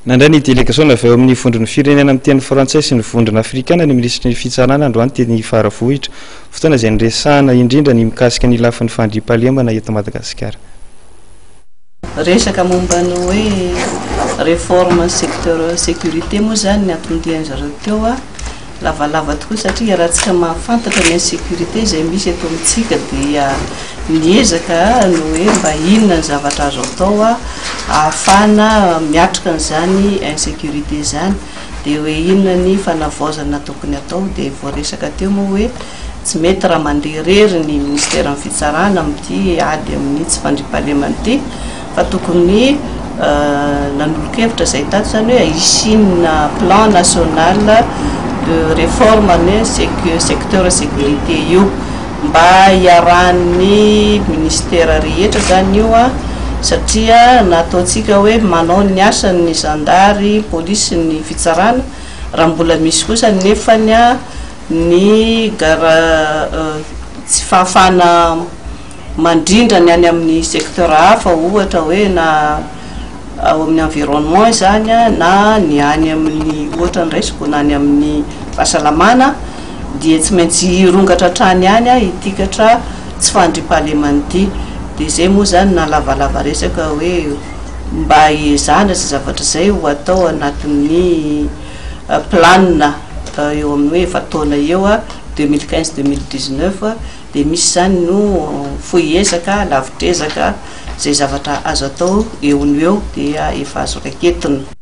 Nandray ny délégation avy eo amin'ny vondrony firenena amin'ny teny frantsay sy ny vondrona afrikana ny minisitry ny fitsarana androany teny faravohitra fotoana izay niresahana indrindra ny mikasika ny lafin'ny fandriam-pahalemana eto Madagasikara. Resaka momba ny hoe réforme secteur sécurité moa zany ny atondian'zareo teo lavalava tokoa satria raha tsika mahafantatra ny sécurité izay misy eto amintsika dia niezaka no hoe mba inona ny zavatra azo atao ahafana miatrika an'izany insécurité zany dia hoe inona ny fanavaozana tokony atao dia voaresaka teo moa hoe tsy mety raha mandeha rery ny ministère ny fitsarana amin'ity ady amin'ny tsy fandriam-pahalemana ity fa tokony nanolokevitra izay tato zany hoe isinina plan national de réforme ny secteur sécurité io mba hiarahan'ny ministère rehetra zany io satria nataontsika hoe manao ny asan'ny zandary polisy ny fitsarana raha mbola misy kosa nefany ny gara tsy fahafana mandrindra ny any amin'ny secteur hafa ohatra hoe na ao amin'ny environnement zany na ny any amin'ny ohatra ny resiko na ny amin'ny fahasalamana dia tsy maintsy rongatra trany any itikatra tsy fandriam-pahalemana ity dia zay moa zany na lavalava resaka hoe mba ezana sy zavatra zay ho atao anatin'ny planina eo amin'ny hoe efa taona eo 2015-2019 dia misy zany no foiezaka lavitrezaka zay zavatra azo atao eo no eo dia efa azo raketiny.